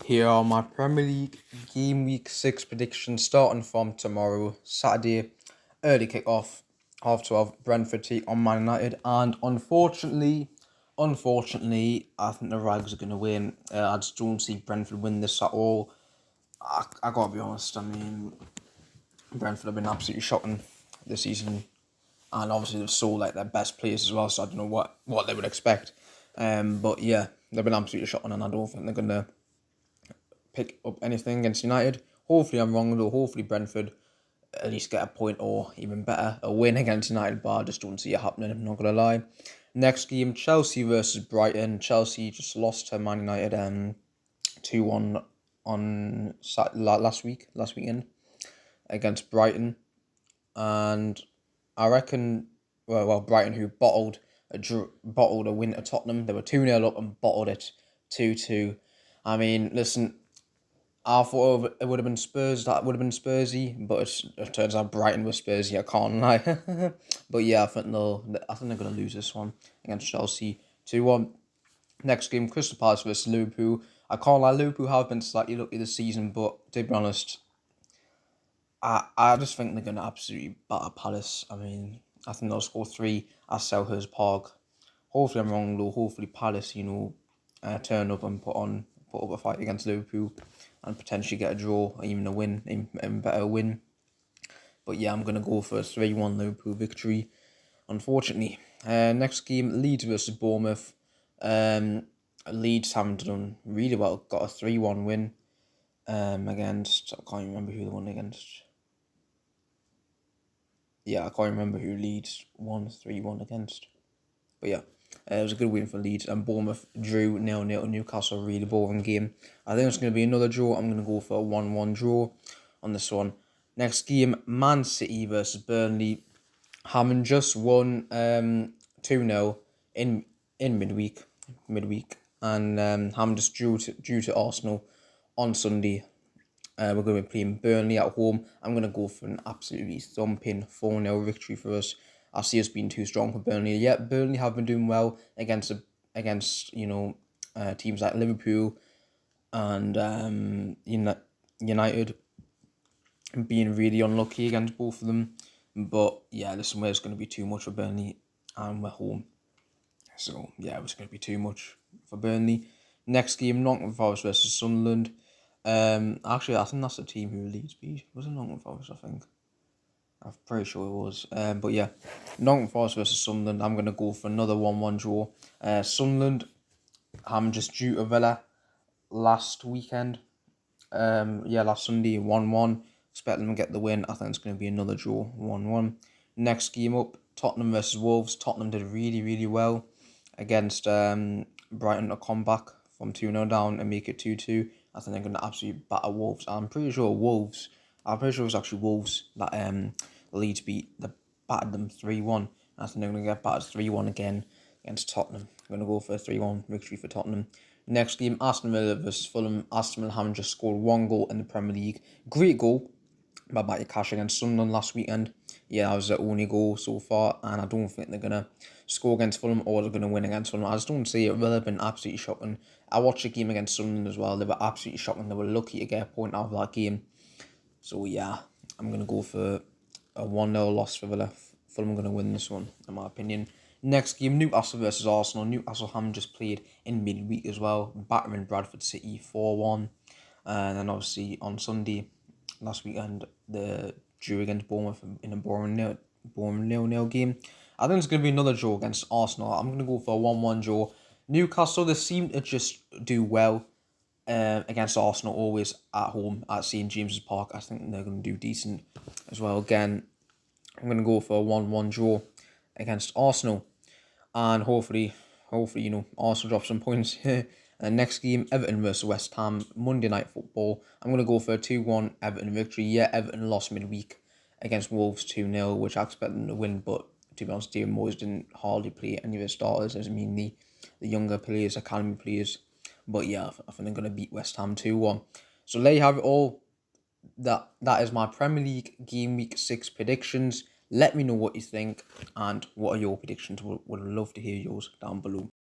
Here are my Premier League Game Week 6 predictions starting from tomorrow, Saturday, early kick-off, half 12, Brentford take on Man United. And unfortunately, I think the Rags are going to win. I just don't see Brentford win this at all. I got to be honest, I mean, Brentford have been absolutely shocking this season. And obviously they've sold like their best players as well, so I don't know what they would expect. But yeah, they've been absolutely shocking, and I don't think they're going to pick up anything against United. Hopefully I'm wrong though. Hopefully Brentford at least get a point or even better, a win against United, but I just don't see it happening, I'm not going to lie. Next game, Chelsea versus Brighton. Chelsea just lost to Man United 2-1 on last weekend against Brighton. And I reckon, Brighton, who bottled a win at Tottenham, they were 2-0 up and bottled it 2-2. I mean, listen, I thought it would have been Spurs. That would have been Spursy, but it turns out Brighton was Spursy. I can't lie. But yeah, I think they're gonna lose this one against Chelsea 2-1. Next game, Crystal Palace versus Liverpool. I can't lie, Liverpool have been slightly lucky this season, but to be honest, I just think they're gonna absolutely batter Palace. I mean, I think they'll score 3 at Selhurst Park. Hopefully I'm wrong though. Hopefully Palace, turn up and put up a fight against Liverpool and potentially get a draw or even a win, even better win. But yeah, I'm going to go for a 3-1 Liverpool victory, unfortunately. Next game, Leeds versus Bournemouth. Leeds haven't done really well. Got a 3-1 win against, I can't remember who they won against. Yeah, I can't remember who Leeds won 3-1 against. But yeah, it was a good win for Leeds. And Bournemouth drew 0-0 Newcastle. Really boring game. I think it's going to be another draw. I'm going to go for a 1-1 draw on this one. Next game, Man City versus Burnley. Hammond just won 2-0 in midweek. And Hammond just drew to Arsenal on Sunday. We're going to be playing Burnley at home. I'm going to go for an absolutely thumping 4-0 victory for us. I see us being too strong for Burnley. Yeah, Burnley have been doing well against teams like Liverpool and United, being really unlucky against both of them. But yeah, listen, it's going to be too much for Burnley, and we're home. So yeah, it's going to be too much for Burnley. Next game, Nottingham Forest versus Sunderland. Actually, I think that's the team who Leeds beat. Was it Nottingham Forest? I think. I'm pretty sure it was. But yeah, Nottingham Forest versus Sunderland. I'm gonna go for another 1-1 draw. Sunderland, I'm just due to Villa last weekend. Last Sunday 1-1. Expect them to get the win. I think it's gonna be another draw 1-1. Next game up, Tottenham versus Wolves. Tottenham did really really well against Brighton to come back from 2-0 down and make it 2-2. I think they're going to absolutely batter Wolves. I'm pretty sure it was actually Wolves that Leeds beat. They battered them 3-1. I think they're going to get battered 3-1 again against Tottenham. I'm going to go for a 3-1 victory for Tottenham. Next game, Aston Villa versus Fulham. Aston Villa haven't just scored 1 goal in the Premier League. Great goal by Matty Cash against Sunderland last weekend. Yeah, that was their only goal so far, and I don't think they're going to score against Fulham or they're going to win against Fulham. I just don't see it. Villa have been absolutely shocking. I watched the game against Sunderland as well. They were absolutely shocking. They were lucky to get a point out of that game. So yeah, I'm going to go for a 1-0 loss for Villa. Fulham are going to win this one, in my opinion. Next game, Newcastle versus Arsenal. Newcastle haven't just played in midweek as well, battering Bradford City 4-1. And then obviously on Sunday, last weekend, the drew against Bournemouth in a boring 0-0 game. I think it's going to be another draw against Arsenal. I'm going to go for a 1-1 draw. Newcastle, they seem to just do well against Arsenal, always at home at St James's Park. I think they're going to do decent as well. Again, I'm going to go for a 1-1 draw against Arsenal. And hopefully, Arsenal drop some points here. And next game, Everton versus West Ham, Monday Night Football. I'm going to go for a 2-1 Everton victory. Yeah, Everton lost midweek against Wolves 2-0, which I expect them to win. But to be honest, David Moyes didn't hardly play any of his starters, as I mean the younger players, academy players. But yeah, I think they're going to beat West Ham 2-1. So there you have it all. That is my Premier League Game Week 6 predictions. Let me know what you think and what are your predictions. Would love to hear yours down below.